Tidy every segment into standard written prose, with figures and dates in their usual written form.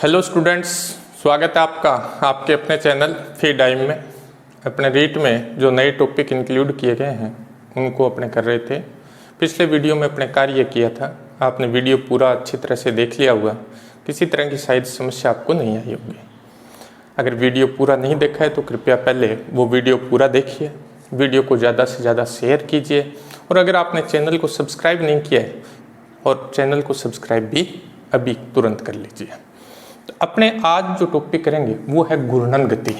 Hello students, स्वागत है आपका आपके अपने चैनल फी टाइम में। अपने रीट में जो नए टॉपिक इंक्लूड किए गए हैं उनको अपने कर रहे थे। पिछले वीडियो में अपने कार्य किया था, आपने वीडियो पूरा अच्छी तरह से देख लिया होगा, किसी तरह की शायद समस्या आपको नहीं आई होगी। अगर वीडियो पूरा नहीं देखा है तो कृपया पहले वो वीडियो पूरा देखिए, वीडियो को ज़्यादा से ज़्यादा शेयर कीजिए और अगर आपने चैनल को सब्सक्राइब नहीं किया है और चैनल को सब्सक्राइब भी अभी तुरंत कर लीजिए। तो अपने आज जो टॉपिक करेंगे वो है घूर्णन गति।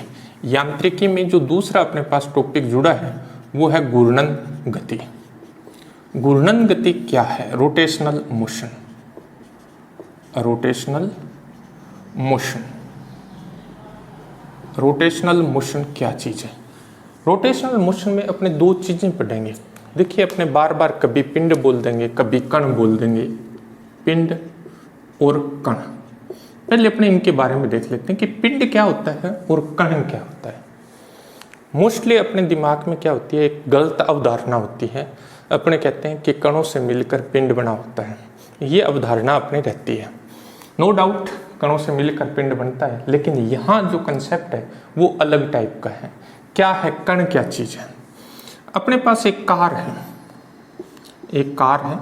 यांत्रिकी में जो दूसरा अपने पास टॉपिक जुड़ा है वो है घूर्णन गति। घूर्णन गति क्या है? Rotational motion. Rotational motion, rotational motion क्या चीज़ है? रोटेशनल मोशन में अपने दो चीज़ें पढ़ेंगे। देखिए, अपने बार बार कभी पिंड बोल देंगे, कभी कण बोल देंगे। पिंड और कण, पहले अपने इनके बारे में देख लेते हैं कि पिंड क्या होता है और कण क्या होता है। मोस्टली अपने दिमाग में क्या होती है, एक गलत अवधारणा होती है। अपने कहते हैं कि कणों से मिलकर पिंड बना होता है, ये अवधारणा अपने रहती है। नो डाउट कणों से मिलकर पिंड बनता है, लेकिन यहाँ जो कंसेप्ट है वो अलग टाइप का है। क्या है कण, क्या चीज़ है? अपने पास एक कार है, एक कार है।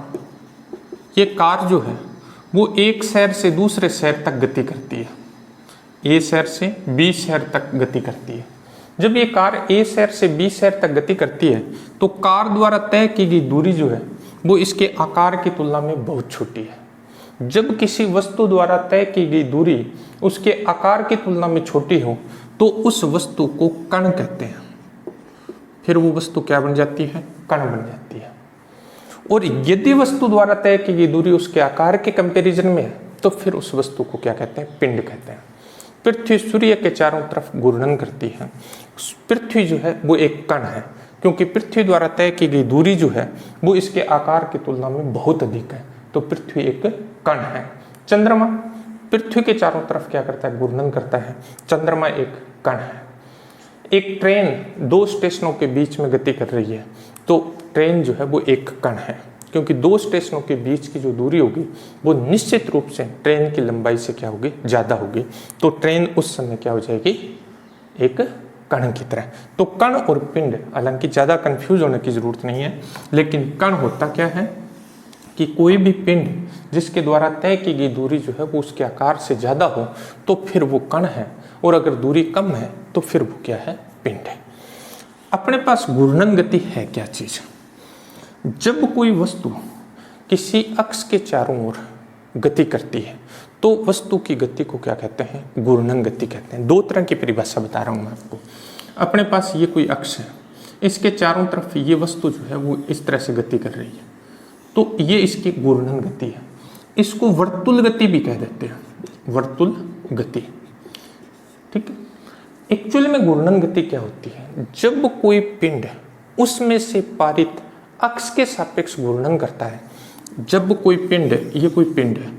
ये कार जो है वो एक शहर से दूसरे शहर तक गति करती है, ए शहर से बी शहर तक गति करती है। जब ये कार ए शहर से बी शहर तक गति करती है तो कार द्वारा तय की गई दूरी जो है वो इसके आकार की तुलना में बहुत छोटी है। जब किसी वस्तु द्वारा तय की गई दूरी उसके आकार की तुलना में छोटी हो तो उस वस्तु को कण कहते हैं। फिर वो वस्तु क्या बन जाती है? कण बन जाती है। और यदि वस्तु द्वारा तय की गई दूरी उसके आकार के कंपैरिजन में है तो फिर उस वस्तु को क्या कहते हैं? पिंड कहते हैं। पृथ्वी सूर्य के चारों तरफ घूर्णन करती है। पृथ्वी जो है वो एक कण है, क्योंकि पृथ्वी द्वारा तय की गई दूरी जो है वो इसके आकार की तुलना में बहुत अधिक है, तो पृथ्वी एक कण है। चंद्रमा पृथ्वी के चारों तरफ क्या करता है? घूर्णन करता है। चंद्रमा एक कण है। एक ट्रेन दो स्टेशनों के बीच में गति कर रही है तो ट्रेन जो है वो एक कण है, क्योंकि दो स्टेशनों के बीच की जो दूरी होगी वो निश्चित रूप से ट्रेन की लंबाई से क्या होगी? ज़्यादा होगी, तो ट्रेन उस समय क्या हो जाएगी? एक कण की तरह। तो कण और पिंड, हालांकि ज़्यादा कंफ्यूज होने की ज़रूरत नहीं है, लेकिन कण होता क्या है कि कोई भी पिंड जिसके द्वारा तय की गई दूरी जो है वो उसके आकार से ज़्यादा हो तो फिर वो कण है, और अगर दूरी कम है तो फिर वो क्या है? पिंड है। अपने पास घूर्णन गति है क्या चीज़? जब कोई वस्तु किसी अक्ष के चारों ओर गति करती है तो वस्तु की गति को क्या कहते हैं? घूर्णन गति कहते हैं। दो तरह की परिभाषा बता रहा हूँ मैं आपको। अपने पास ये कोई अक्ष है, इसके चारों तरफ ये वस्तु जो है वो इस तरह से गति कर रही है, तो ये इसकी घूर्णन गति है। इसको वर्तुल गति भी कह देते हैं, वर्तुल गति। ठीक है। एक्चुअली में घूर्णन गति क्या होती है? जब कोई पिंड उसमें से पारित अक्ष के सापेक्ष घूर्णन करता है। जब कोई पिंड, ये कोई पिंड है,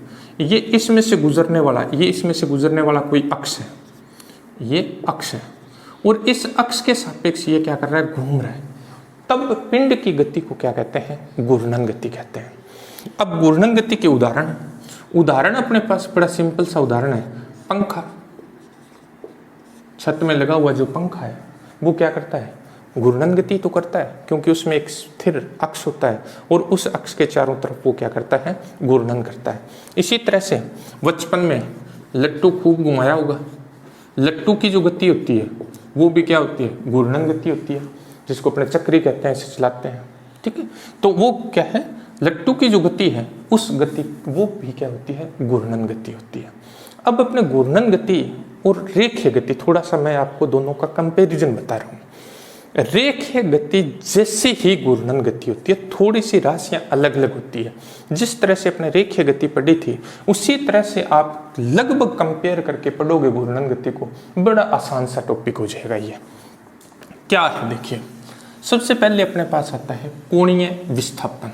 ये इसमें से गुजरने वाला, ये इसमें से गुजरने वाला कोई अक्ष है, ये अक्ष है, और इस अक्ष के सापेक्ष ये क्या कर रहा है? घूम रहा है। तब पिंड की गति को क्या कहते हैं? घूर्णन गति कहते हैं। अब घूर्णन गति के उदाहरण अपने पास बड़ा सिंपल सा उदाहरण है। पंखा, छत में लगा हुआ जो पंखा है वो क्या करता है? घूर्णन गति तो करता है, क्योंकि उसमें एक स्थिर अक्ष होता है और उस अक्ष के चारों तरफ वो क्या करता है? घूर्णन करता है। इसी तरह से बचपन में लट्टू खूब घुमाया होगा, लट्टू की जो गति होती है वो भी क्या होती है? घूर्णन गति होती है, जिसको अपने चक्री कहते हैं, इसे चलाते हैं। ठीक है, तो वो क्या है? लट्टू की जो गति है उस गति वो भी क्या होती है? घूर्णन गति होती है। अब अपने घूर्णन गति और रेखीय गति, थोड़ा सा मैं आपको दोनों का कंपैरिजन बता रहा हूँ। रेखीय गति जैसी ही घूर्णन गति होती है, थोड़ी सी राशियां अलग अलग होती है। जिस तरह से अपने रेखीय गति पढ़ी थी उसी तरह से आप लगभग कंपेयर करके पढ़ोगे घूर्णन गति को, बड़ा आसान सा टॉपिक हो जाएगा। ये क्या है? देखिए, सबसे पहले अपने पास आता है कोणीय विस्थापन।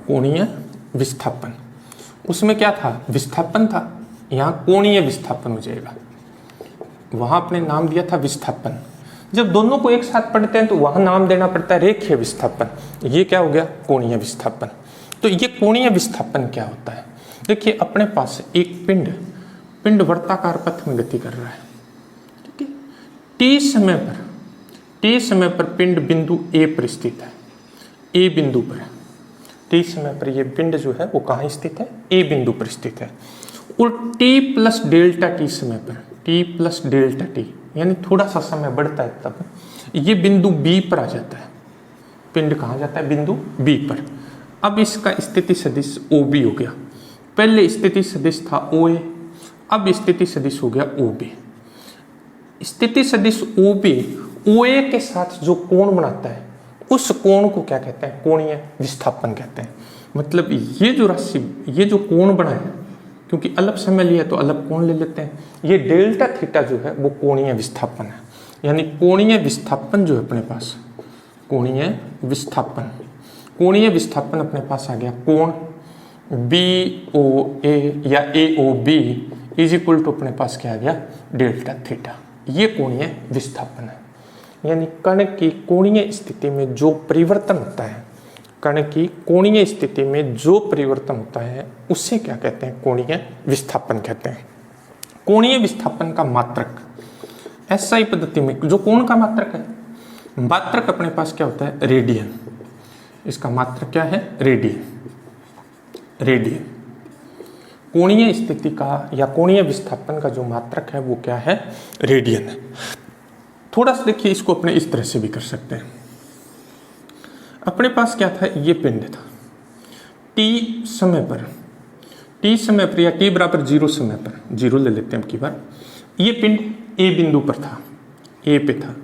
कोणीय विस्थापन, उसमें क्या था? विस्थापन था, यहाँ कोणीय विस्थापन हो जाएगा। वहां आपने नाम दिया था विस्थापन। जब दोनों को एक साथ पढ़ते हैं तो वहां नाम देना पड़ता है रेखीय विस्थापन। ये क्या हो गया? कोणीय विस्थापन। तो ये कोणीय विस्थापन क्या होता है? देखिए, अपने पास एक पिंड पिंड वर्ताकार पथ में गति कर रहा है, ठीक है। टी समय पर पिंड बिंदु ए पर स्थित है, ए बिंदु पर है। टी समय पर ये पिंड जो है वो कहाँ स्थित है, ए बिंदु पर स्थित है। और टी प्लस डेल्टा टी समय पर, टी प्लस डेल्टा टी यानी थोड़ा सा समय बढ़ता है तब ये बिंदु बी पर आ जाता है। पिंड कहाँ जाता है, बिंदु बी पर। अब इसका स्थिति सदिश ओ बी हो गया। पहले स्थिति सदिश था ओ ए, अब स्थिति सदिश हो गया ओ बी। स्थिति सदिश ओ बी ओ ए के साथ जो कोण बनाता है उस कोण को क्या कहते हैं, कोणीय विस्थापन कहते हैं। मतलब ये जो राशि, ये जो कोण बना है, क्योंकि अलग समय लिया तो अलग कोण ले लेते हैं, ये डेल्टा थीटा जो है वो कोणीय विस्थापन है। यानी कोणीय विस्थापन जो है अपने पास, कोणीय विस्थापन अपने पास आ गया कोण बी ओ ए या A O B is equal to अपने पास क्या आ गया, डेल्टा थीटा। ये कोणीय विस्थापन है। यानी कण की कोणीय स्थिति में जो परिवर्तन होता है, कण की कोणीय स्थिति में जो परिवर्तन होता है उससे क्या कहते हैं, कोणीय विस्थापन कहते हैं। कोणीय विस्थापन का मात्रक एसआई पद्धति में जो कोण का मात्रक है, मात्रक अपने पास क्या होता है, रेडियन। इसका मात्रक क्या है, रेडियन। कोणीय स्थिति का या कोणीय विस्थापन का जो मात्रक है वो क्या है, रेडियन है। थोड़ा सा देखिए, इसको अपने इस तरह से भी कर सकते हैं। अपने पास क्या था, ये पिंड था। टी समय पर या टी बराबर 0 समय पर, 0 ले लेते हैं अब की बार, ये पिंड ए बिंदु पर था, ए पे था।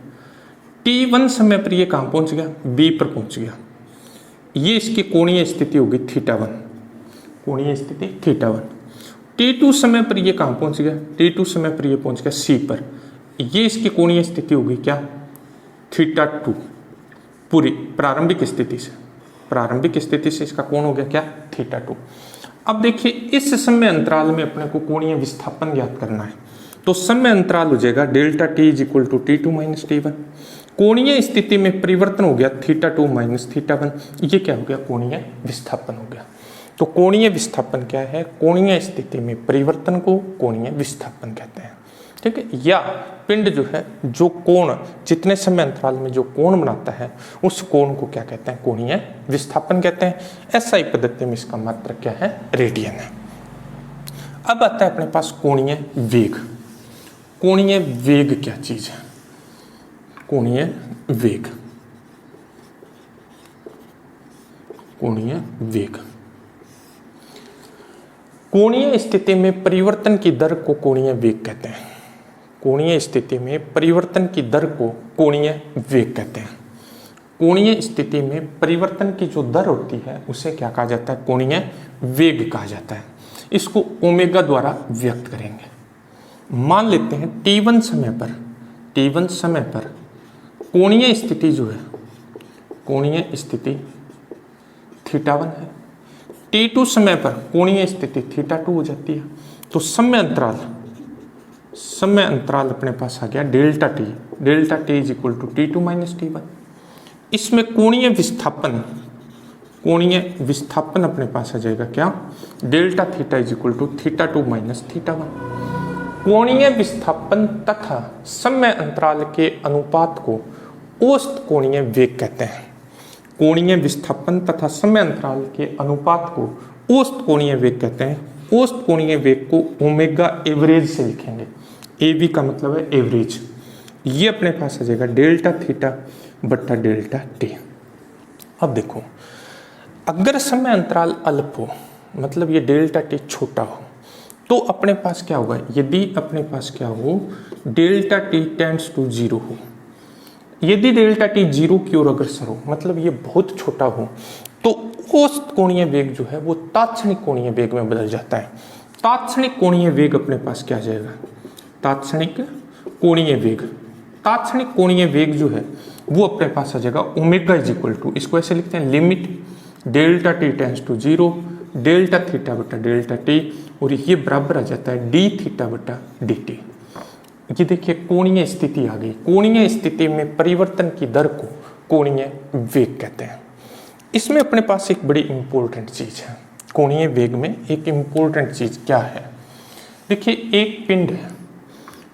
T1 समय पर ये कहाँ पहुंच गया, बी पर पहुंच गया। ये इसकी कोणीय स्थिति होगी θ1, कोणीय स्थिति θ1। T2 समय पर ये कहाँ पहुंच गया, T2 समय पर ये पहुंच गया सी पर। ये इसकी कोणीय स्थिति होगी क्या, θ2। पूरी प्रारंभिक स्थिति से इसका कोण हो गया क्या, θ2। अब देखिए इस समय अंतराल में अपने को कोणीय विस्थापन ज्ञात करना है, तो समय अंतराल हो जाएगा delta T is equal to T2 minus T1। कोणीय स्थिति में परिवर्तन हो गया θ2 माइनस θ1, ये क्या हो गया, कोणीय विस्थापन हो गया। तो कोणीय विस्थापन क्या है, कोणीय स्थिति में परिवर्तन को कोणीय विस्थापन कहते हैं, ठीक है। या पिंड जो है, जो कोण जितने समय अंतराल में जो कोण बनाता है उस कोण को क्या कहते हैं, कोणीय विस्थापन कहते हैं। एसआई पद्धति में इसका मात्रक क्या है, रेडियन है। अब आता है अपने पास कोणीय वेग। कोणीय वेग क्या चीज है, कोणीय वेग, कोणीय स्थिति में परिवर्तन की दर को कोणीय वेग कहते हैं। कोणीय स्थिति में परिवर्तन की दर को कोणीय वेग कहते हैं। कोणीय स्थिति में परिवर्तन की जो दर होती है उसे क्या कहा जाता है, कोणीय वेग कहा जाता है। इसको ओमेगा द्वारा व्यक्त करेंगे। मान लेते हैं T1 समय पर कोणीय स्थिति जो है, कोणीय स्थिति θ1 है। T2 समय पर कोणीय स्थिति θ2 हो जाती है। तो समय अंतराल अपने पास आ गया delta T is equal to T2 minus T1। इसमें कोणीय विस्थापन अपने पास आ जाएगा क्या, delta theta is equal to θ2 minus θ1। कोणीय विस्थापन तथा समय अंतराल के अनुपात को औसत कोणीय वेग कहते हैं। कोणीय विस्थापन तथा समय अंतराल के अनुपात को औसत कोणीय वेग कहते हैं। औसत कोणीय वेग को ओमेगा एवरेज से लिखेंगे। एवी का मतलब है एवरेज। ये अपने पास आ जाएगा डेल्टा थीटा बट्टा डेल्टा टी। अब देखो, अगर समय अंतराल अल्प हो, मतलब ये डेल्टा टी छोटा हो, तो अपने पास क्या होगा, यदि अपने पास क्या हो, डेल्टा टी टेंड्स टू 0 हो, यदि डेल्टा टी 0 की ओर अग्रसर हो, मतलब ये बहुत छोटा हो, तो औसत कोणीय वेग जो है वो तात्क्षणिक कोणीय वेग में बदल जाता है। तात्क्षणिक कोणीय वेग अपने पास क्या जाएगा, तात्क्षणिक कोणीय वेग जो है वो अपने पास आ जाएगा ओमेगा इज इक्वल टू, इसको ऐसे लिखते हैं, limit delta T tends to 0 delta theta बटा डेल्टा टी, और ये बराबर आ जाता है डी थीटा बटा डी टी। ये देखिए कोणीय स्थिति आ गई। कोणीय स्थिति में परिवर्तन की दर को कोणीय वेग कहते हैं। इसमें अपने पास एक बड़ी इंपॉर्टेंट चीज है, कोणीय वेग में एक इंपॉर्टेंट चीज क्या है, देखिए एक पिंड है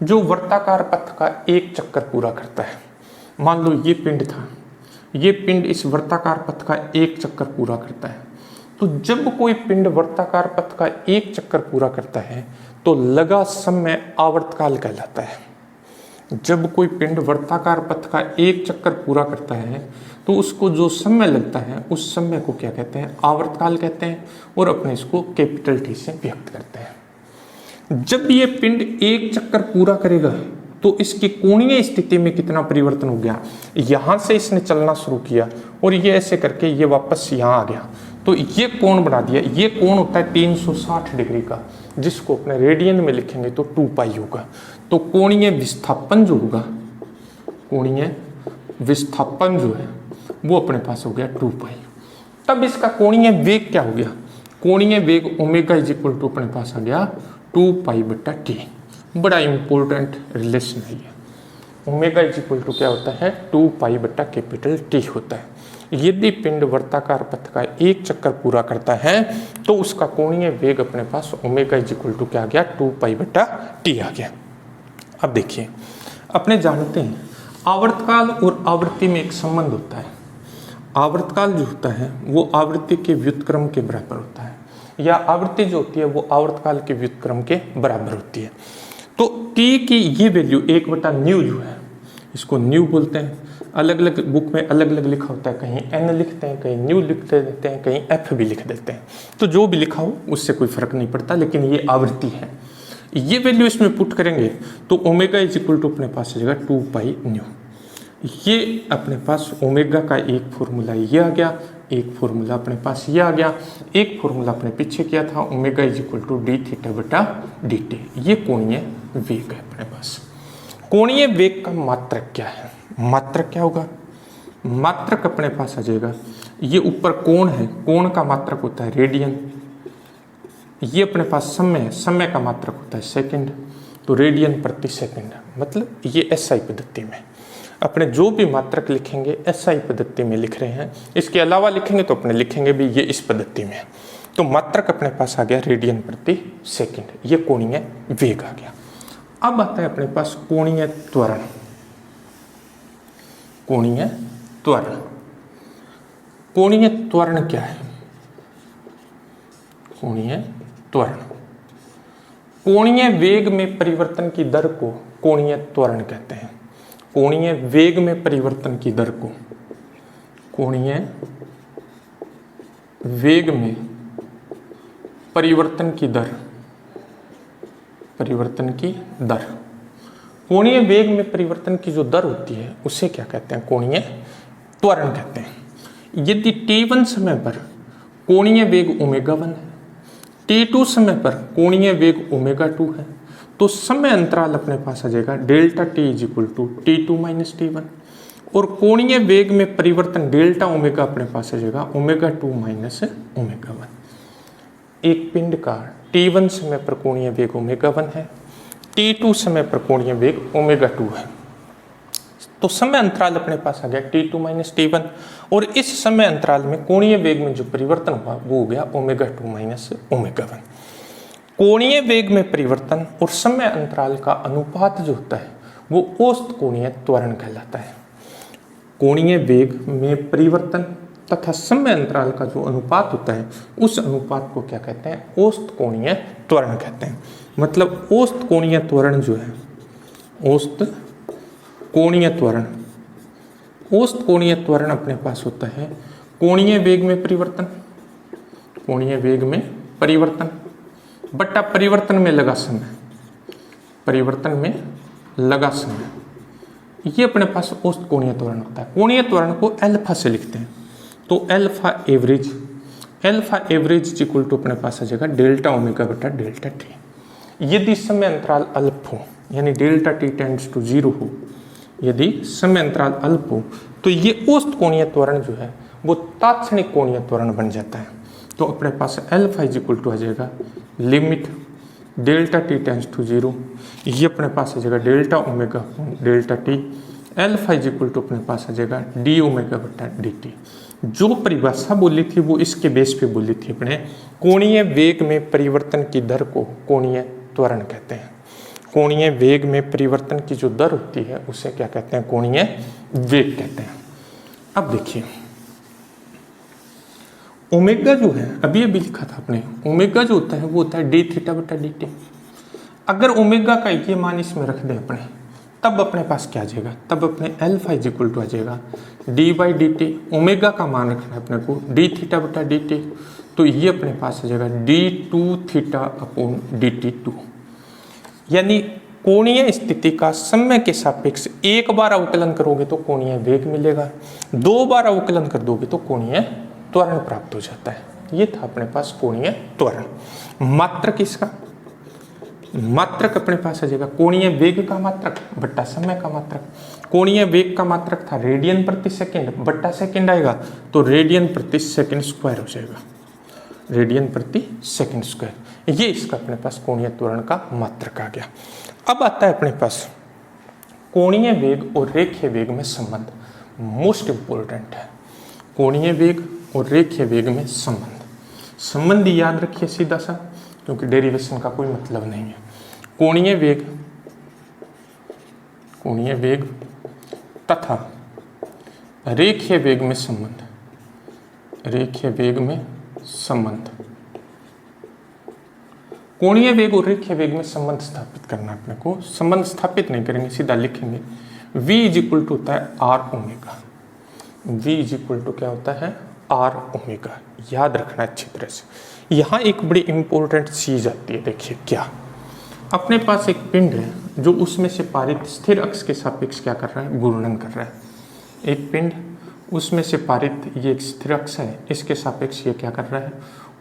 जो वर्ताकार पथ का एक चक्कर पूरा करता है। मान लो ये पिंड था, ये पिंड इस वर्ताकार पथ का एक चक्कर पूरा करता है। तो जब कोई पिंड वर्ताकार पथ का एक चक्कर पूरा करता है तो लगा समय आवर्तकाल कहलाता है। जब कोई पिंड वर्ताकार पथ का एक चक्कर पूरा करता है तो उसको जो समय लगता है उस समय को क्या कहते हैं, आवर्तकाल कहते हैं, और अपने इसको कैपिटल टी से व्यक्त करते हैं। जब ये पिंड एक चक्कर पूरा करेगा तो इसकी कोणीय स्थिति में कितना परिवर्तन हो गया, यहां से इसने चलना शुरू किया और ये ऐसे करके ये वापस यहाँ आ गया, तो ये कोण बना दिया। ये कोण होता है 360 डिग्री का, जिसको अपने रेडियन में लिखेंगे तो 2 पाई होगा। तो कोणीय विस्थापन जो होगा, कोणीय विस्थापन जो है वो अपने पास हो गया 2 पाई। तब इसका कोणीय वेग क्या हो गया, कोणीय वेग ओमेगा इज इक्वल टू अपने पास आ गया 2 पाई बटा टी। बड़ा इंपॉर्टेंट रिलेशन है ये। ओमेगा इज इक्वल टू क्या होता है, 2 पाई बटा कैपिटल टी होता है। यदि पिंड वर्ताकार पथ का एक चक्कर पूरा करता है तो उसका कोणीय वेग अपने पास ओमेगा इज इक्वल टू क्या आ गया, 2 पाई बटा टी आ गया। अब देखिए, अपने जानते हैं आवर्तकाल और आवृत्ति में एक संबंध होता है। आवर्तकाल जो होता है वो आवृत्ति के व्युत्क्रम के बराबर होता है, या आवृत्ति जो होती है वो आवर्तकाल के व्युत्क्रम के बराबर होती है। तो टी की ये वैल्यू 1/न्यू जो है, इसको न्यू बोलते हैं। अलग अलग बुक में अलग अलग लिखा होता है, कहीं एन लिखते हैं, कहीं न्यू लिखते देते हैं, कहीं एफ भी लिख देते हैं। तो जो भी लिखा हो उससे कोई फर्क नहीं पड़ता, लेकिन ये आवृत्ति है। ये वैल्यू इसमें पुट करेंगे तो ओमेगा इज इक्वल टू अपने पास आ जाएगा 2 पाई न्यू। ये अपने पास ओमेगा का एक फॉर्मूला ये आ गया, एक फॉर्मूला अपने पास ये आ गया, एक फॉर्मूला अपने पीछे किया था omega is equal to D theta बटा डी टी। ये कोणीय वेग है अपने पास। कोणीय वेग का मात्रक क्या है, मात्रक क्या होगा, मात्रक अपने पास आ जाएगा, ये ऊपर कोण है, कोण का मात्रक होता है रेडियन। ये अपने पास समय है, समय का मात्रक होता है सेकंड, तो रेडियन प्रति सेकंड। मतलब ये एसआई पद्धति में अपने जो भी मात्रक लिखेंगे एसआई पद्धति में लिख रहे हैं। इसके अलावा लिखेंगे तो अपने लिखेंगे भी ये इस पद्धति में। तो मात्रक अपने पास आ गया रेडियन प्रति सेकंड, ये कोणीय वेग आ गया। अब आता है अपने पास कोणीय त्वरण। कोणीय त्वरण, कोणीय त्वरण क्या है, कोणीय त्वरण, कोणीय वेग में परिवर्तन की दर को कोणीय त्वरण कहते हैं। कोणीय वेग में परिवर्तन की दर को, कोणीय वेग में परिवर्तन की दर, परिवर्तन की दर, कोणीय वेग में परिवर्तन की जो दर होती है उसे क्या कहते हैं, कोणीय त्वरण कहते हैं। यदि t1 समय पर कोणीय वेग ओमेगा 1 है, t2 समय पर कोणीय वेग ओमेगा 2 है, तो समय अंतराल अपने पास आ जाएगा delta T is equal to t2 minus t1, और कोणीय वेग में परिवर्तन डेल्टा ओमेगा अपने पास आ जाएगा ओमेगा 2 माइनस ओमेगा 1। एक पिंड का t1 समय पर कोणीय वेग ओमेगा 1 है, t2 समय पर कोणीय वेग ओमेगा 2 है, तो समय अंतराल अपने पास आ गया t2 माइनस t1, और इस समय अंतराल में कोणीय वेग में जो परिवर्तन हुआ वो हो गया ओमेगा 2 माइनस ओमेगा 1। कोणीय वेग में परिवर्तन और समय अंतराल का अनुपात जो होता है वो औसत कोणीय त्वरण कहलाता है। कोणीय वेग में परिवर्तन तथा समय अंतराल का जो अनुपात होता है उस अनुपात को क्या कहते हैं, औसत कोणीय त्वरण कहते हैं। मतलब औसत कोणीय त्वरण जो है, औसत कोणीय त्वरण, औसत कोणीय त्वरण अपने पास होता है कोणीय वेग में परिवर्तन, कोणीय वेग में परिवर्तन बट्टा परिवर्तन में लगा समय, परिवर्तन में लगा समय, ये अपने पास औसत कोणीय त्वरण होता है। कोणीय त्वरण को अल्फा से लिखते हैं, तो alpha average, alpha average equal to अपने पास आ जाएगा डेल्टा ओमेगा बटा डेल्टा टी। यदि समय अंतराल अल्प हो, यानी डेल्टा टी टेंड्स टू 0 हो, यदि समय अंतराल अल्प हो तो ये औसत कोणीय त्वरण जो है वो तात्क्षणिक कोणीय त्वरण बन जाता है। तो अपने पास अल्फा इज इक्वल टू आ जाएगा limit delta T tends to 0, ये अपने पास आ जाएगा delta omega delta T, alpha is equal to अपने पास आ जाएगा डी ओमेगा बटा डी टी। जो परिभाषा बोली थी वो इसके बेस पे बोली थी अपने, कोणीय वेग में परिवर्तन की दर को कोणीय त्वरण कहते हैं। कोणीय वेग में परिवर्तन की जो दर होती है उसे क्या कहते हैं? कोणीय वेग कहते हैं। अब देखिए ओमेगा जो है, अभी अभी लिखा था आपने, ओमेगा जो होता है वो होता है डी थीटा बटा डी टी। अगर ओमेगा का ये मान इसमें रख दें अपने, तब अपने पास क्या आ जाएगा? तब अपने एल्फा इज इक्वल टू आ जाएगा D by D T. Omega का मान रखना है अपने को डी थीटा बटा डी टी, तो ये अपने पास आ जाएगा D two theta upon D T two. यानी कोणीय स्थिति का समय के सापेक्ष एक बार अवकलन करोगे तो कोणीय वेग मिलेगा, दो बार अवकलन कर दोगे तो कोणीय त्वरण प्राप्त हो जाता है। ये था अपने पास कोणीय त्वरण। मात्रक इसका, मात्रक अपने पास आ जाएगा कोणीय वेग का मात्रक बट्टा समय का मात्रक। कोणीय वेग का मात्रक था रेडियन प्रति सेकंड, बट्टा सेकंड आएगा तो रेडियन प्रति सेकंड स्क्वायर हो जाएगा, रेडियन प्रति सेकंड स्क्वायर। ये इसका अपने पास कोणीय त्वरण का मात्रक आ गया। अब आता है अपने पास कोणीय वेग और रेखीय वेग में संबंध। मोस्ट इंपोर्टेंट है कोणीय वेग और रेखीय वेग में संबंध याद रखिए सीधा सा, क्योंकि डेरिवेशन का कोई मतलब नहीं है। कोणीय वेग तथा रेखीय वेग में संबंध, रेखीय वेग में संबंध। कोणीय वेग और रेखीय वेग में संबंध स्थापित करना अपने को। संबंध स्थापित नहीं करेंगे, सीधा लिखेंगे v इज इक्वल टू होता है R omega. v is equal to क्या होता है? R omega. याद रखना अच्छी तरह से। यहाँ एक बड़ी इंपॉर्टेंट चीज आती है, देखिए क्या, अपने पास एक पिंड है जो उसमें से पारित स्थिर अक्ष के सापेक्ष क्या कर रहा है? घूर्णन कर रहा है। एक पिंड उसमें से पारित, ये एक स्थिर अक्ष है, इसके सापेक्ष ये क्या कर रहा है?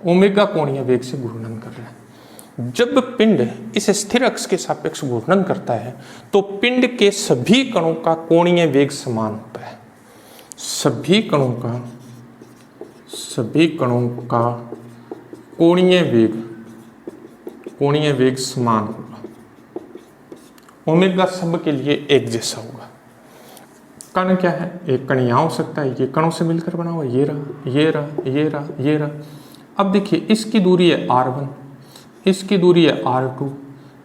ओमेगा कोणीय वेग से घूर्णन कर रहा है। जब पिंड इस स्थिर अक्ष के सापेक्ष घूर्णन करता है तो पिंड के सभी कणों का कोणीय वेग समान होता है। सभी कणों का कोणीय वेग समान होगा। ओमेगा सब के लिए एक जैसा होगा। कण क्या है? एक कण यहाँ हो सकता है, ये कणों से मिलकर बना हुआ, ये रहा, ये रहा, ये रहा, ये रहा। अब देखिए इसकी दूरी है r1, इसकी दूरी है r2,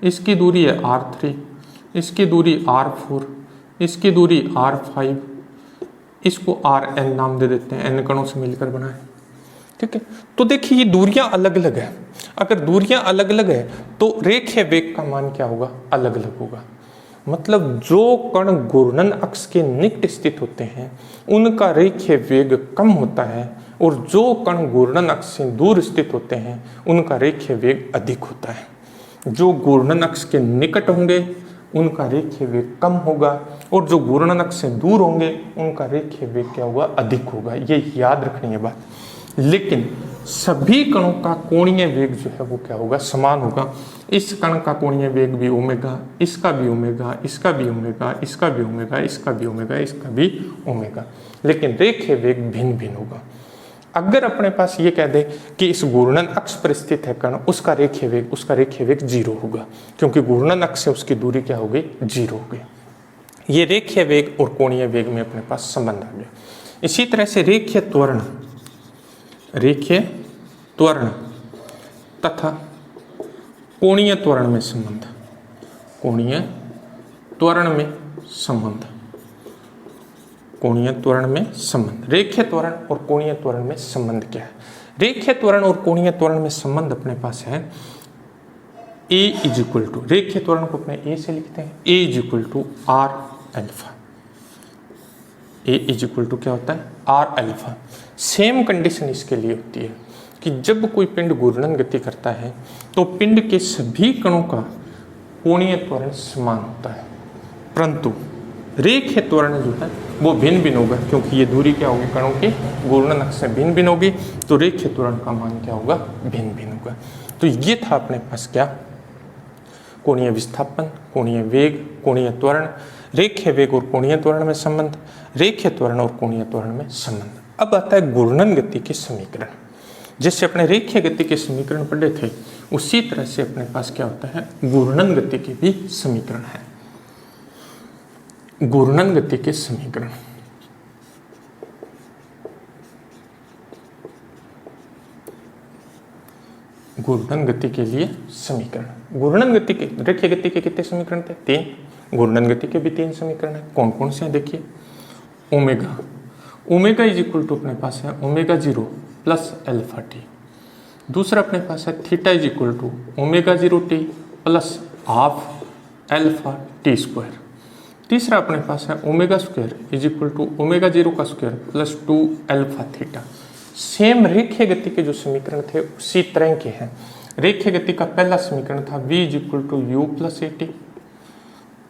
इसकी दूरी है r3, इसकी दूरी r4, इसकी दूरी r5, इसको rn नाम दे देते हैं, n कणों से मिलकर बना है। ठीक है, तो देखिए ये दूरियां अलग अलग है। अगर दूरियां अलग अलग है तो रेखीय वेग का मान क्या होगा? अलग अलग होगा। मतलब जो कण घूर्णन अक्ष के निकट स्थित होते हैं उनका रेखीय वेग कम होता है, और जो कण घूर्णन अक्ष से दूर स्थित होते हैं उनका रेखीय वेग अधिक होता है। जो घूर्णन अक्ष के निकट होंगे उनका रेखीय वेग कम होगा, और जो घूर्णन अक्ष से दूर होंगे उनका रेखीय वेग क्या होगा? अधिक होगा। ये याद रखनी है बात। लेकिन सभी कणों का कोणीय वेग जो है वो क्या होगा? समान होगा। इस कण का कोणीय वेग भी ओमेगा, इसका भी ओमेगा, इसका भी ओमेगा, इसका भी ओमेगा, इसका भी ओमेगा, इसका भी ओमेगा, लेकिन रेखीय वेग भिन्न भिन्न होगा। अगर अपने पास ये कह दे कि इस घूर्णन अक्ष पर स्थित है कण, उसका रेखीय वेग 0 होगा, क्योंकि घूर्णन अक्ष से उसकी दूरी क्या हो गई? 0 हो गई। ये रेखीय वेग और कोणीय वेग में अपने पास संबंध आ गया। इसी तरह से रेखीय त्वरण तथा कोणीय त्वरण में संबंध, कोणीय त्वरण में संबंध। रेखीय त्वरण और कोणीय त्वरण में संबंध क्या है? रेखीय त्वरण और कोणीय त्वरण में संबंध अपने पास है A इज इक्वल टू, रेखीय त्वरण को अपने A से लिखते हैं, A is equal to R alpha. A is equal to क्या होता है? R alpha. सेम कंडीशन इसके लिए होती है कि जब कोई पिंड घूर्णन गति करता है तो पिंड के सभी कणों का कोणीय त्वरण समान होता है, परंतु रेखीय त्वरण जो है वो भिन्न भिन्न होगा, क्योंकि ये दूरी क्या होगी? कणों की घूर्णन अक्ष से भिन्न भिन्न होगी, तो रेखीय त्वरण का मान क्या होगा? भिन्न भिन्न होगा। तो ये था अपने पास क्या? कोणीय विस्थापन, कोणीय वेग, कोणीय त्वरण, रेखीय वेग और कोणीय त्वरण में संबंध, रेखीय त्वरण और कोणीय त्वरण में संबंध। अब आता है घूर्णन गति के समीकरण। जैसे अपने रेखीय गति के समीकरण पढ़े थे, उसी तरह से अपने पास क्या होता है? घूर्णन गति के भी समीकरण है। घूर्णन गति के समीकरण, घूर्णन गति के लिए समीकरण। घूर्णन गति के, रेखीय गति के कितने समीकरण थे? 3। घूर्णन गति के भी 3 समीकरण है। कौन कौन से हैं देखिए। Omega, omega is equal to अपने पास है ओमेगा 0 प्लस अल्फा टी। दूसरा अपने पास है theta is equal to omega 0 T plus half alpha T square. तीसरा अपने पास है omega square is equal to omega 0 का square plus 2 alpha theta. Same रेखीय गति के जो समीकरण थे उसी तरह के हैं। रेखीय गति का पहला समीकरण था v is equal to U plus A T.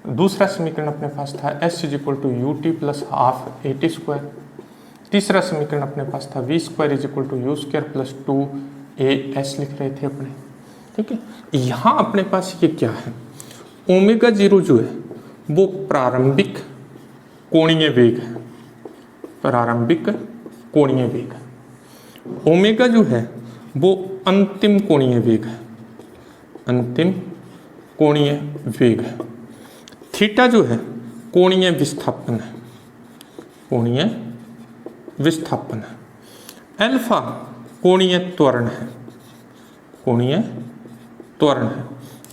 दूसरा समीकरण अपने पास था s is equal to U T plus half A T square. तीसरा समीकरण अपने पास था v square is equal to U square plus 2 A S लिख रहे थे अपने। ठीक है, यहाँ अपने पास ये क्या है, ओमेगा 0 जो है वो प्रारंभिक कोणीय वेग है, प्रारंभिक कोणीय वेग है। ओमेगा जो है वो अंतिम कोणीय वेग है, अंतिम कोणीय वेग है। थीटा जो है कोणीय विस्थापन है, कोणीय विस्थापन है। अल्फा कोणीय त्वरण है, कोणीय त्वरण है।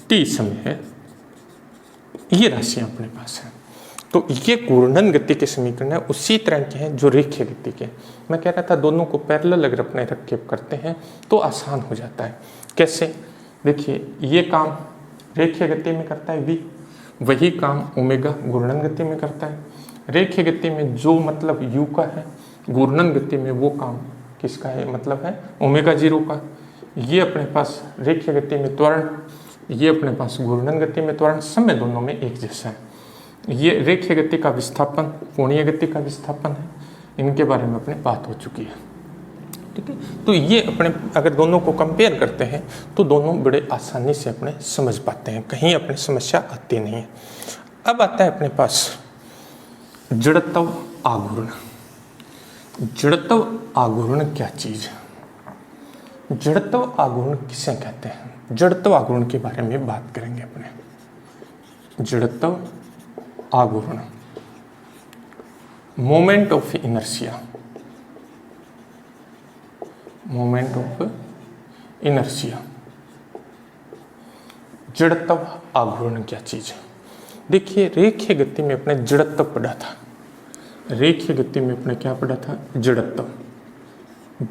टी समय है। ये राशियां अपने पास है। तो ये घूर्णन गति के समीकरण है, उसी तरह के हैं जो रेखीय गति के। मैं कह रहा था दोनों को पैरेलल अगर अपने रख के करते हैं तो आसान हो जाता है। कैसे? देखिए, ये काम रेखीय गति में करता है v, वही काम ओमेगा घूर्णन गति में करता है। रेखीय गति में जो मतलब u का है, घूर्णन गति में वो काम किसका है, मतलब है ओमेगा 0 का। ये अपने पास रेखीय गति में त्वरण, ये अपने पास घूर्णन गति में त्वरण, समय दोनों में एक जैसा है। ये रेखीय गति का विस्थापन, कोणीय गति का विस्थापन है। इनके बारे में अपने बात हो चुकी है। ठीक है, तो ये अपने अगर दोनों को कंपेयर करते हैं तो दोनों बड़े आसानी से अपने समझ पाते हैं, कहीं अपने समस्या आती नहीं है। अब आता है अपने पास जड़त्व आघूर्ण। जड़त्व आघूर्ण क्या चीज है? जड़त्व आघूर्ण किसे कहते हैं? जड़त्व आघूर्ण के बारे में बात करेंगे अपने। जड़त्व आघूर्ण, moment of inertia, moment of inertia. जड़त्व आघूर्ण क्या चीज है? देखिए, रेखीय गति में अपने जड़त्व पढ़ा था, रेखीय गति में अपने क्या पढ़ा था? जड़त्व।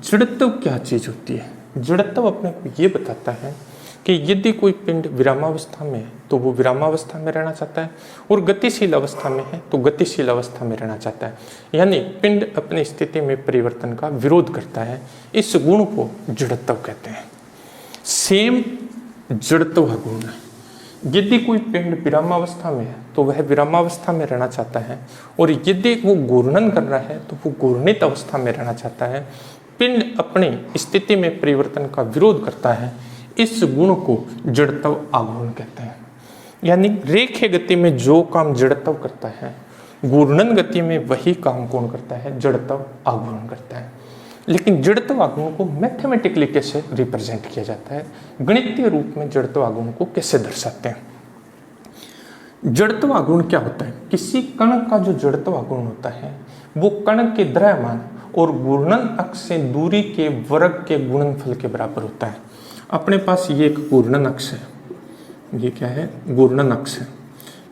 जड़त्व क्या चीज होती है? जड़त्व अपने को ये बताता है कि यदि कोई पिंड विरामावस्था में है तो वो विरामावस्था में रहना चाहता है, और गतिशील अवस्था में है तो गतिशील अवस्था में रहना चाहता है। यानी पिंड अपनी स्थिति में परिवर्तन का विरोध करता है। इस गुण को जड़त्व कहते हैं। सेम जड़त्व गुण है। यदि कोई पिंड विरामावस्था में है तो वह विरामावस्था में रहना चाहता है, और यदि वो घूर्णन कर रहा है तो वो घूर्णित अवस्था में रहना चाहता है। पिंड अपनी स्थिति में परिवर्तन का विरोध करता है। इस गुण को जड़त्व आघूर्ण कहते हैं। यानी रेखीय गति में जो काम जड़त्व करता है, घूर्णन गति में वही काम कौन करता है? जड़त्व आघूर्ण करता है। लेकिन जड़त्व आघूर्ण को मैथमेटिकली कैसे रिप्रेजेंट किया जाता है, गणितीय रूप में जड़त्व आघूर्ण को कैसे दर्शाते हैं? जड़त्व आघूर्ण क्या होता है? किसी कण का जो जड़त्व आघूर्ण होता है वो कण के द्रव्यमान और घूर्णन अक्ष से दूरी के वर्ग के गुणनफल के बराबर होता है। अपने पास ये एक घूर्णन अक्ष है, ये क्या है? घूर्णन अक्ष है।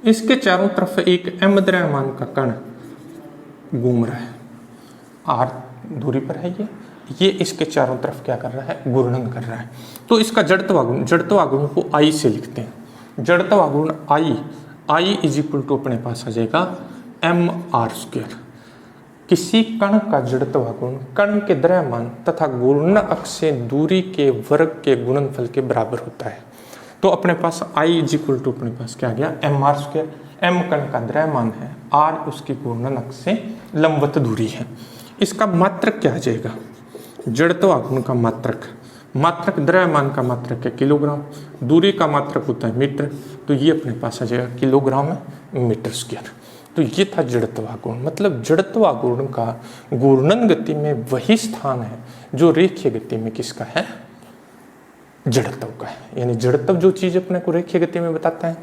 इसके चारों तरफ एक m द्रव्यमान का कण घूम रहा है, r दूरी पर है ये इसके चारों तरफ क्या कर रहा है? घूर्णन कर रहा है। तो इसका जड़त्व आघूर्ण, जड़त्व आघूर्ण को I से लिखते हैं। जड़त्व आघूर्ण I इज इक्वल टू अपने पास आ जाएगा mr²। किसी कण का जड़त्व आघूर्ण कण के द्रव्यमान तथा घूर्णन अक्ष से दूरी के वर्ग के गुणनफल के बराबर होता है। तो अपने पास I इज इक्वल टू अपने पास क्या आ गया? mr²। m कण का द्रव्यमान है, r उसकी घूर्णन अक्ष से लंबवत दूरी है। इसका मात्रक क्या आ जाएगा? जड़त्व आघूर्ण का मात्रक, मात्रक द्रव्यमान का मात्रक है किलोग्राम, दूरी का मात्रक होता है मीटर, तो ये अपने पास आ जाएगा किलोग्राम मीटर स्क्वायर। तो ये था जड़त्व आघूर्ण। मतलब जड़त्व आघूर्ण का घूर्णन गति में वही स्थान है जो रेखीय गति में किसका है? जड़त्व का है। यानी जड़त्व जो चीज अपने को रेखीय गति में बताता है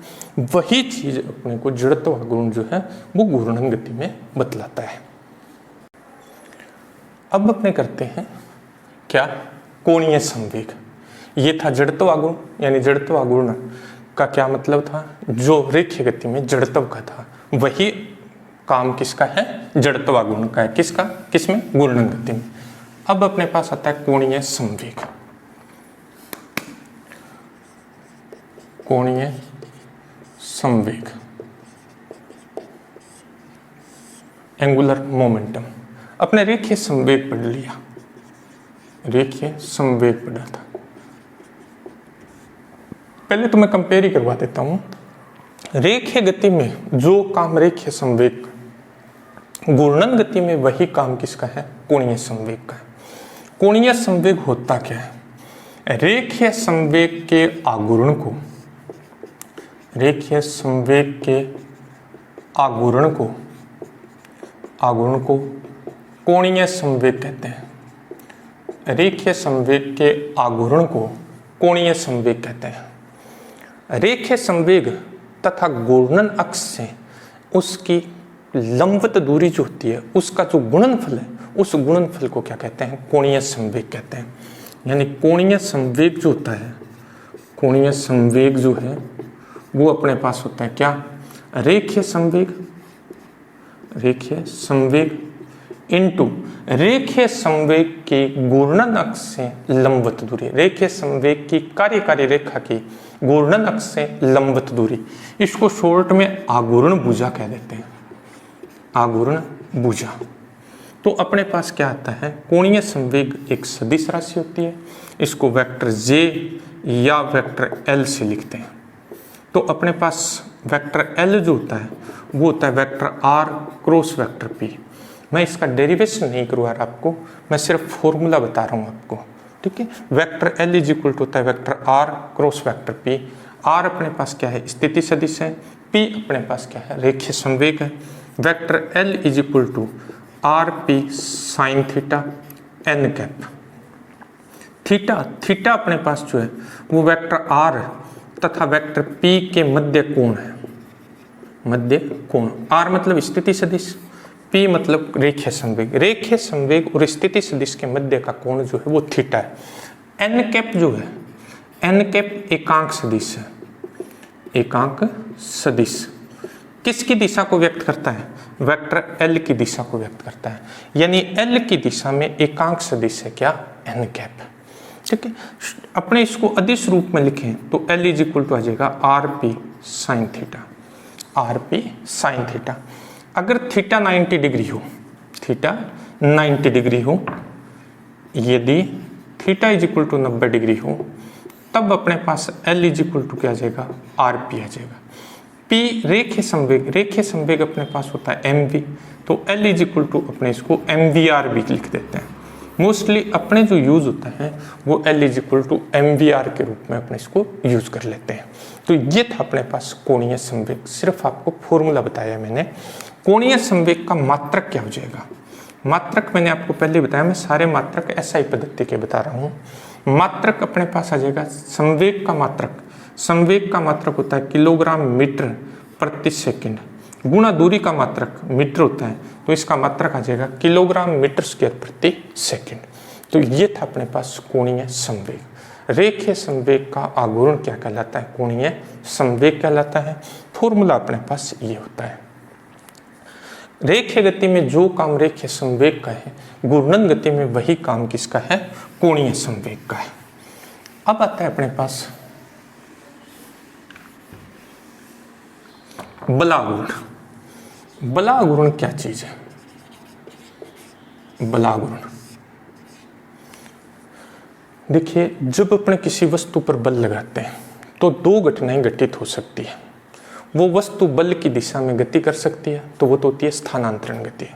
वही चीज अपने को जड़त्व आघूर्ण जो है वो घूर्णन गति में बतलाता है। अब अपने करते हैं क्या? कोणीय संवेग। ये था जड़त्व आघूर्ण, यानी जड़त्व आघूर्ण का क्या मतलब था, जो रेखीय गति में जड़त्व का था वही काम किसका है, जड़त्व आघूर्ण का है। किसका, किसमें, घूर्णन गति में। अब अपने पास आता है कोणीय संवेग। कोणीय संवेग, एंगुलर मोमेंटम। अपने रेखीय संवेग पढ़ लिया, रेखीय संवेग पढ़ा था। पहले तो मैं कंपेयर ही करवा देता हूं। रेखीय गति में जो काम रेखीय संवेग, घूर्णन गति में वही काम किसका है, कोणीय संवेग का है। कोणीय संवेग होता क्या है, रेखीय संवेग के आघूर्ण को, रेखीय संवेग के आघूर्ण को कोणीय संवेग कहते हैं। रेखीय संवेग के आघूर्ण को कोणीय संवेग कहते हैं। रेखीय संवेग तथा घूर्णन अक्ष से उसकी लंबवत दूरी जो होती है, उसका जो गुणनफल है, उस गुणनफल को क्या कहते हैं, कोणीय संवेग कहते हैं। यानी कोणीय संवेग जो होता है, कोणीय संवेग जो है वो अपने पास होता है क्या, रेखीय संवेग, रेखीय संवेग इनटू रेखीय संवेग की घूर्णन अक्ष से लंबवत दूरी, रेखीय संवेग की कार्यकारी रेखा की घूर्णन अक्ष से लंबवत दूरी, इसको शॉर्ट में आघूर्ण भुजा कह देते हैं, आघूर्ण भुजा। तो अपने पास क्या आता है, कोणीय संवेग एक सदिश राशि होती है, इसको वेक्टर जे या वेक्टर एल से लिखते हैं। तो अपने पास वेक्टर एल जो होता है वो होता है vector R cross vector P. मैं इसका डेरिवेशन नहीं करवा रहा आपको, मैं सिर्फ फॉर्मूला बता रहा हूँ आपको, ठीक है। Vector L is equal to होता है vector R cross vector P. R अपने पास क्या है, स्थिति सदिश है, पी अपने पास क्या है, रेखीय संवेग है। Vector L is equal to R P sine theta N cap. Theta अपने पास जो है वो वेक्टर आर तथा वेक्टर पी के मध्य कोण है, मध्य कोण। आर मतलब स्थिति सदिश, पी मतलब रेखीय संवेग। रेखीय संवेग और स्थिति सदिश के मध्य का कोण जो है वो थीटा है। एन कैप जो है, एन कैप एकांक सदिश है, एकांक सदिश किसकी दिशा को व्यक्त करता है, वेक्टर एल की दिशा को व्यक्त करता है। यानी एल की दिशा में एकांक सदिश है क्या, एन कैप, ठीक है। अपने इसको अदिश रूप में लिखें तो एल इज इक्वल टू आ जाएगा R P sine theta, R P sine theta. अगर थीटा 90 डिग्री हो, थीटा 90 डिग्री हो, यदि theta is equal to 90 degree हो, तब अपने पास एल इज इक्वल टू क्या आ जाएगा, आर पी आ जाएगा। पी रेखीय संवेग, रेखीय संवेग अपने पास होता है एम वी, तो एल इज इक्वल टू अपने इसको एम वी आर भी लिख देते हैं। मोस्टली अपने जो यूज होता है वो L is equal to M V R के रूप में अपने इसको यूज कर लेते हैं। तो ये था अपने पास कोणीय संवेग, सिर्फ आपको फॉर्मूला बताया मैंने। कोणीय संवेग का मात्रक क्या हो जाएगा, मात्रक मैंने आपको पहले बताया, मैं सारे मात्रक एसआई पद्धति के बता रहा हूँ। मात्रक अपने पास आ जाएगा संवेग का मात्रक, संवेग का मात्रक होता है किलोग्राम मीटर प्रति सेकंड, गुणा दूरी का मात्रक मीटर होता है, तो इसका मात्रक आ जाएगा किलोग्राम मीटर स्क्वायर प्रति सेकंड। तो ये था अपने पास कोणीय संवेग। रेखीय संवेग का आघूर्ण क्या कहलाता है, कोणीय संवेग कहलाता है। फॉर्मूला अपने पास ये होता है। रेखीय गति में जो काम रेखीय संवेग का है, घूर्णन गति में वही काम किसका है, कोणीय संवेग का है। अब आता है अपने पास बलाघूर्ण। बलाघूर्ण क्या चीज है, बलाघूर्ण देखिए, जब अपने किसी वस्तु पर बल लगाते हैं तो दो घटनाएं घटित हो सकती है। वो वस्तु बल की दिशा में गति कर सकती है, तो वो तो होती है स्थानांतरण गति,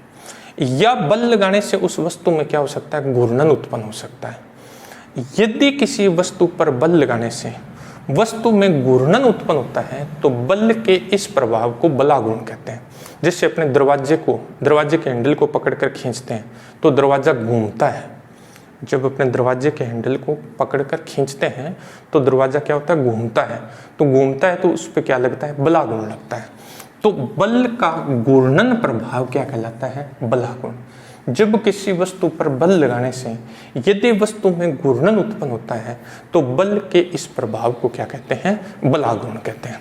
या बल लगाने से उस वस्तु में क्या हो सकता है, घूर्णन उत्पन्न हो सकता है। यदि किसी वस्तु पर बल लगाने से वस्तु में घूर्णन उत्पन्न होता है तो बल के इस प्रभाव को बलाघूर्ण कहते हैं। जैसे अपने दरवाजे के हैंडल को पकड़कर खींचते हैं तो दरवाजा घूमता है। जब अपने दरवाजे के हैंडल को पकड़कर खींचते हैं तो दरवाजा क्या होता है, घूमता है। तो घूमता है तो उस पर क्या लगता है, बलाघूर्ण लगता है। तो बल का घूर्णन प्रभाव क्या कहलाता है, बलाघूर्ण। जब किसी वस्तु पर बल लगाने से यदि वस्तु में घूर्णन उत्पन्न होता है तो बल के इस प्रभाव को क्या कहते हैं? बलागुण कहते हैं।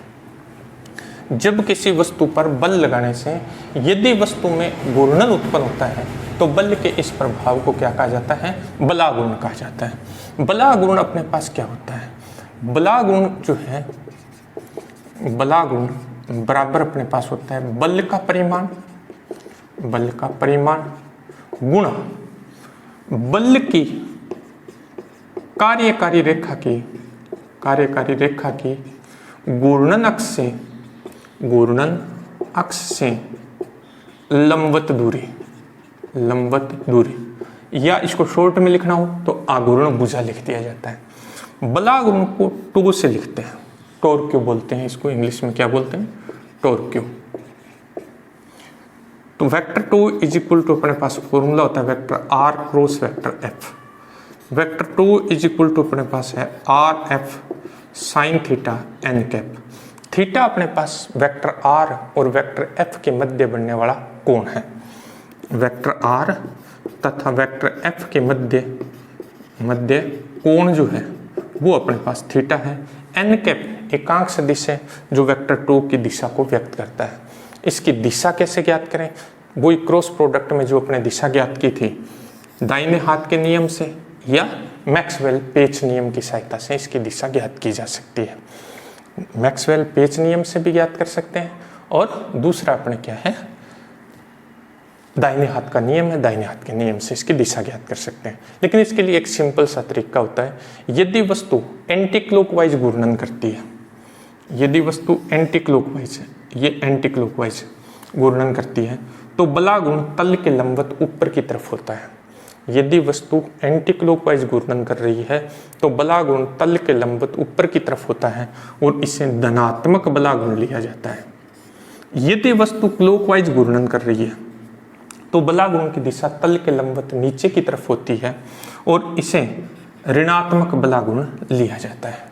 जब किसी वस्तु पर बल लगाने से यदि वस्तु में घूर्णन उत्पन्न होता है तो बल के इस प्रभाव को क्या कहा जाता है? बलागुण कहा जाता है। बलागुण अपने पास क्या होता है? बलागुण जो है, बलागुण बराबर अपने पास होता है बल का परिमाण, बल का परिमाण गुणा बल की कार्यकारी रेखा की घूर्णन अक्ष से लंबवत दूरी, या इसको शॉर्ट में लिखना हो तो आघूर्ण भुजा लिख दिया जाता है। बलागुण को टो से लिखते हैं, टॉर्क्यू बोलते हैं इसको, इंग्लिश में क्या बोलते हैं? टॉर्क्यू। तो vector tau is equal to अपने पास फॉर्मूला होता है vector R cross vector F. Vector tau is equal to अपने पास है R F sine theta N cap. Theta अपने पास वेक्टर आर और वेक्टर एफ के मध्य बनने वाला कोण है। वेक्टर आर तथा वेक्टर एफ के मध्य कोण जो है वो अपने पास थीटा है। एन कैप एकांक सदिश है जो वेक्टर टू की दिशा को व्यक्त करता है। इसकी दिशा कैसे ज्ञात करें? वही क्रॉस प्रोडक्ट में जो अपने दिशा ज्ञात की थी दाहिने हाथ के नियम से या मैक्सवेल पेच नियम की सहायता से इसकी दिशा ज्ञात की जा सकती है। मैक्सवेल पेच नियम से भी ज्ञात कर सकते हैं और दूसरा अपने क्या है? दाहिने हाथ का नियम है, दाहिने हाथ के नियम से इसकी दिशा ज्ञात कर सकते हैं। लेकिन इसके लिए एक सिंपल सा तरीका होता है। यदि वस्तु एंटी क्लॉकवाइज घूर्णन करती है, यदि वस्तु एंटी क्लॉकवाइज है, ये एंटी क्लॉकवाइज घूर्णन करती है तो बलागुण तल के लंबवत ऊपर की तरफ होता है। यदि वस्तु एंटी क्लॉकवाइज घूर्णन कर रही है तो बलागुण तल के लंबवत ऊपर की तरफ होता है और इसे धनात्मक बलागुण लिया जाता है। यदि वस्तु क्लॉकवाइज घूर्णन कर रही है तो बलागुण की दिशा तल के लंबवत नीचे की तरफ होती है और इसे ऋणात्मक बलागुण लिया जाता है।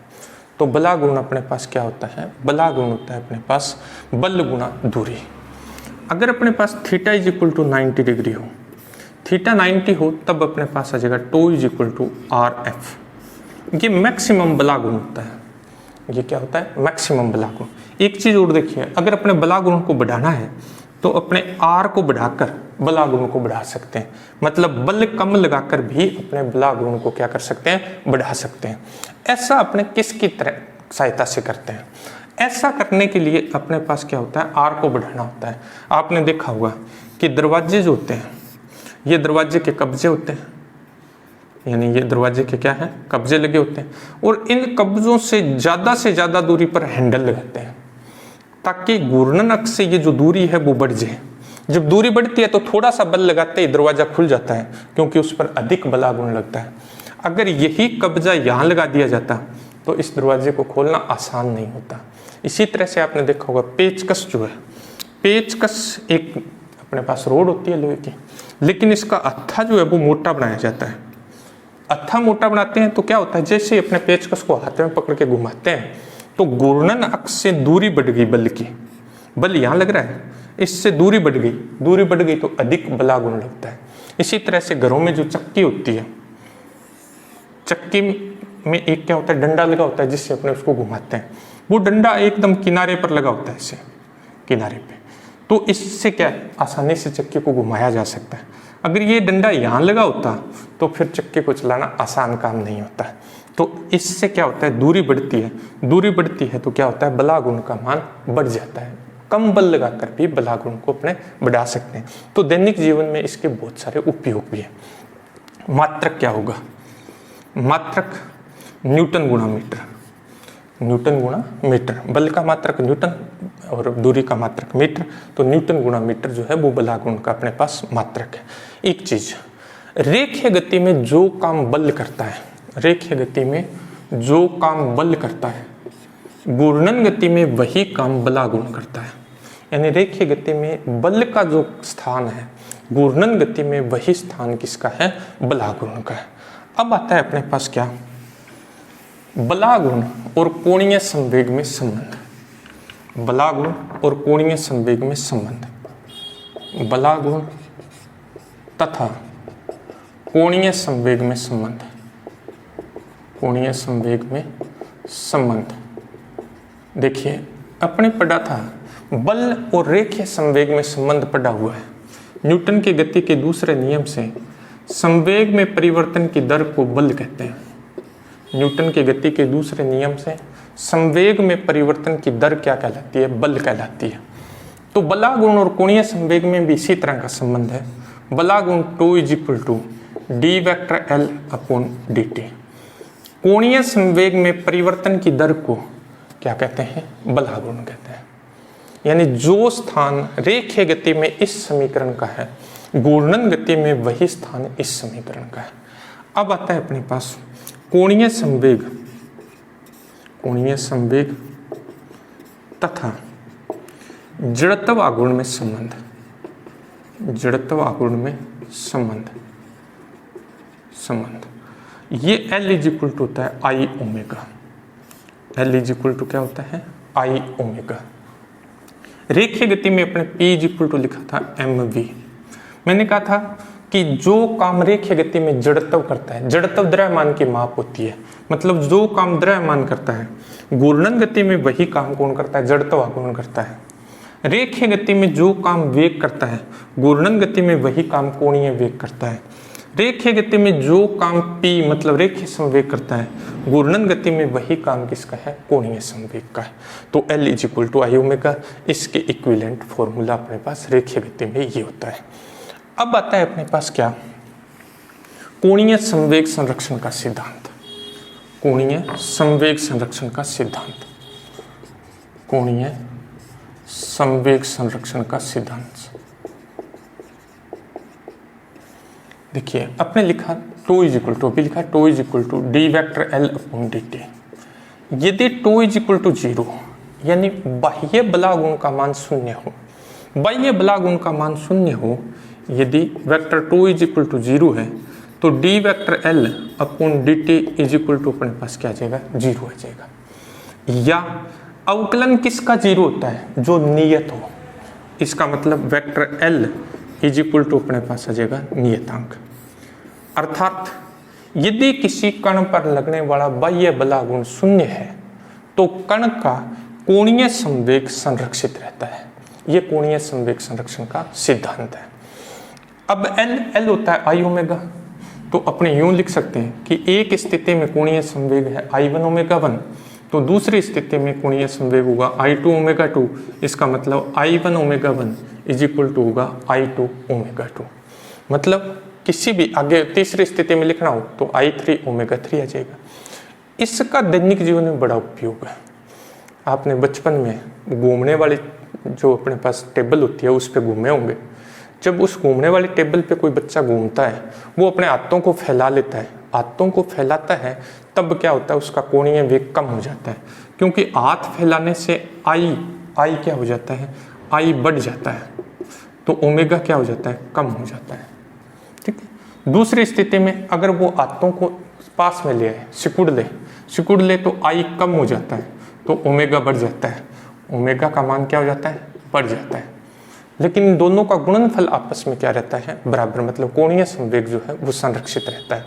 तो बलागुण अपने पास क्या होता है? बलागुण होता है अपने पास बल गुणा दूरी। अगर अपने पास theta is equal to 90 degree हो, थीटा 90 हो, तब अपने पास आ जाएगा tau is equal to r F. ये मैक्सिमम बलागुण होता है। ये क्या होता है? मैक्सिमम बलागुण। एक चीज और देखिए, अगर अपने बलागुण को बढ़ाना है तो अपने आर को बढ़ाकर बलागुण को बढ़ा सकते हैं। मतलब बल कम लगाकर भी अपने बलागुण को क्या कर सकते हैं? बढ़ा सकते हैं। ऐसा अपने किसकी तरह सहायता से करते हैं? ऐसा करने के लिए अपने पास क्या होता है? आर को बढ़ाना होता है। आपने देखा होगा कि दरवाजे जो होते हैं, ये दरवाजे के कब्जे होते हैं, यानी ये दरवाजे के क्या है? कब्जे लगे होते हैं और इन कब्जों से ज़्यादा दूरी पर हैंडल लगाते हैं ताकि घूर्णन अक्ष से ये जो दूरी है वो बढ़ जाए। जब दूरी बढ़ती है तो थोड़ा सा बल लगाते ही दरवाजा खुल जाता है क्योंकि उस पर अधिक बलागुण लगता है। अगर यही कब्जा यहाँ लगा दिया जाता तो इस दरवाजे को खोलना आसान नहीं होता। इसी तरह से आपने देखा होगा पेचकस जो है, पेचकस एक अपने पास रोड होती है लोहे की, लेकिन इसका अत्था जो है वो मोटा बनाया जाता है। अत्था मोटा बनाते हैं तो क्या होता है? जैसे अपने पेचकस को हाथ में पकड़ के घुमाते हैं तो घूर्णन अक्ष से दूरी बढ़ गई बल की। बल यहाँ लग रहा है, इससे दूरी बढ़ गई तो अधिक बलागुण लगता है। इसी तरह से घरों में जो चक्की होती है, चक्की में एक क्या होता है? डंडा लगा होता है जिससे अपने उसको घुमाते हैं। वो डंडा एकदम किनारे पर लगा होता है, ऐसे किनारे पे, तो इससे क्या है? आसानी से चक्की को घुमाया जा सकता है। अगर ये डंडा यहाँ लगा होता तो फिर चक्की को चलाना आसान काम नहीं होता। तो इससे क्या होता है? दूरी बढ़ती है तो क्या होता है? बलागुण का मान बढ़ जाता है। कम बल लगाकर भी बलागुण को अपने बढ़ा सकते हैं। तो दैनिक जीवन में इसके बहुत सारे उपयोग भी है। मात्रक क्या होगा? मात्रक न्यूटन गुणा मीटर। बल का मात्रक न्यूटन और दूरी का मात्रक मीटर, तो न्यूटन गुणा मीटर जो है वो बलागुण का अपने पास मात्रक है। एक चीज, रेखीय गति में जो काम बल करता है, घूर्णन गति में वही काम बलागुण करता है। यानी रेखीय गति में बल का जो स्थान है, घूर्णन गति में वही स्थान किसका है? बलागुण का है। अब आता है अपने पास क्या? बलागुण और कोणीय संवेग में संबंध। बलागुण और कोणीय संवेग में संबंध। बलागुण तथा कोणीय संवेग में संबंध। कोणीय संवेग में संबंध। देखिए अपने पढ़ा था बल और रेखीय संवेग में संबंध पढ़ा हुआ है। न्यूटन की गति के दूसरे नियम से संवेग में परिवर्तन की दर को बल कहते हैं। न्यूटन की गति के दूसरे नियम से संवेग में परिवर्तन की दर क्या कहलाती है? बल कहलाती है। तो बलागुण और कोणीय संवेग में भी इसी तरह का संबंध है। बलागुण tau is equal to D vector L upon D t. कोणीय संवेग में परिवर्तन की दर को क्या कहते हैं? बलागुण कहते हैं। यानी जो स्थान रेखीय गति में इस समीकरण का है, घूर्णन गति में वही स्थान इस समीकरण का है। अब आता है अपने पास कोणीय संवेग, कोणीय संवेग तथा जड़त्व आघूर्ण में संबंध। जड़त्व आघूर्ण में संबंध ये L इज इक्वल टू होता है I omega. L is equal to क्या होता है? I omega. रेखीय गति में अपने P इज इक्वल टू लिखा था mv। मैंने कहा था कि जो काम रेखीय गति में जड़त्व करता है, जड़त्व द्रव्यमान की माप होती है, मतलब जो काम द्रव्यमान करता है घूर्णन गति में वही काम कौन करता है? जड़त्व आघूर्ण करता है। रेखीय गति में जो काम वेग करता है, घूर्णन गति में वही काम कोणीय वेग करता है। रेखीय गति में जो काम P मतलब रेखीय संवेग करता है, घूर्णन गति में वही काम किसका है? कोणीय संवेग का है। तो L is equal to I omega. इसके इक्विवेलेंट फॉर्मूला अपने पास रेखीय गति में ये होता है। अब आता है अपने पास क्या? कोणीय संवेग संरक्षण का सिद्धांत। कोणीय संवेग संरक्षण का सिद्धांत। कोणीय संवेग संरक्षण का सिद्धांत। देखिए अपने लिखा टो इज इक्वल टू, अभी लिखा tau is equal to D vector L upon D T. यदि टो इज इक्वल टू 0 यानी बाह्य बलागुण का मान शून्य हो, बाह्य बलागुण का मान शून्य हो, यदि vector tau is equal to 0 है तो D vector L upon D T is equal to अपने पास क्या आ जाएगा? 0 आ जाएगा। या अवकलन किसका 0 होता है? जो नियत हो। इसका मतलब vector L is equal to अपने पास आ जाएगा नियतांक। अर्थात यदि किसी कण पर लगने वाला बाह्य बलागुण शून्य है तो कण का कोणीय संवेग संरक्षित रहता है। यह कोणीय संवेग संरक्षण का सिद्धांत है। अब L होता है आई ओमेगा, तो अपने यूं लिख सकते हैं कि एक स्थिति में कोणीय संवेग है I1 ओमेगा 1, तो दूसरी स्थिति में कोणीय संवेग होगा I2 ओमेगा 2। इसका मतलब I1 omega 1 is equal to होगा I2 ओमेगा 2। मतलब किसी भी आगे तीसरी स्थिति में लिखना हो तो I3 ओमेगा 3 आ जाएगा। इसका दैनिक जीवन में बड़ा उपयोग है। आपने बचपन में घूमने वाली जो अपने पास टेबल होती है उस पर घूमे होंगे। जब उस घूमने वाली टेबल पे कोई बच्चा घूमता है, वो अपने हाथों को फैला लेता है, हाथों को फैलाता है, तब क्या होता है? उसका कोणीय वेग कम हो जाता है, क्योंकि हाथ फैलाने से आई क्या हो जाता है? आई बढ़ जाता है, तो ओमेगा क्या हो जाता है? कम हो जाता है। ठीक है। दूसरी स्थिति में अगर वो हाथों को पास में ले आए, सिकुड़ ले तो आई कम हो जाता है, तो ओमेगा बढ़ जाता है। ओमेगा का मान क्या हो जाता है? बढ़ जाता है। लेकिन इन दोनों का गुणनफल आपस में क्या रहता है? बराबर, मतलब कोणीय संवेग जो है वो संरक्षित रहता है।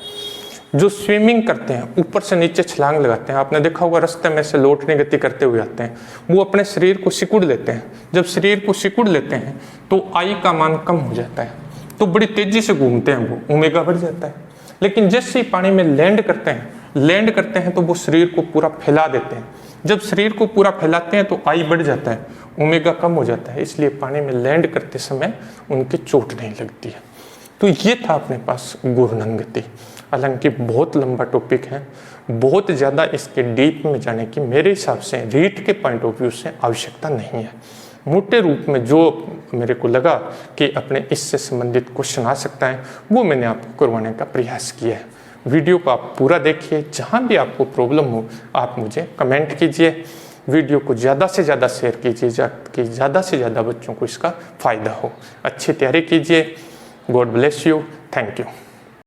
जो स्विमिंग करते हैं, ऊपर से नीचे छलांग लगाते हैं, आपने देखा होगा रास्ते में से लौटने गति करते हुए आते हैं, वो अपने शरीर को सिकुड़ लेते हैं। जब शरीर को सिकुड़ लेते हैं तो आई का मान कम हो जाता है, तो बड़ी तेजी से घूमते हैं, वो ओमेगा बढ़ जाता है। लेकिन जैसे ही पानी में लैंड करते हैं तो वो शरीर को पूरा फैला देते हैं। जब शरीर को पूरा फैलाते हैं तो आई बढ़ जाता है, ओमेगा कम हो जाता है, इसलिए पानी में लैंड करते समय उनकी चोट नहीं लगती है। तो ये था अपने पास घूर्णन गति। हालांकि बहुत लंबा टॉपिक है, बहुत ज़्यादा इसके डीप में जाने की मेरे हिसाब से रीट के पॉइंट ऑफ व्यू से आवश्यकता नहीं है। मोटे रूप में जो मेरे को लगा कि अपने इससे संबंधित क्वेश्चन आ सकता है वो मैंने आपको करवाने का प्रयास किया है। वीडियो को आप पूरा देखिए, जहाँ भी आपको प्रॉब्लम हो आप मुझे कमेंट कीजिए। वीडियो को ज़्यादा से ज़्यादा शेयर कीजिए कि ज़्यादा से ज़्यादा बच्चों को इसका फ़ायदा हो। अच्छी तैयारी कीजिए। God bless you. Thank you.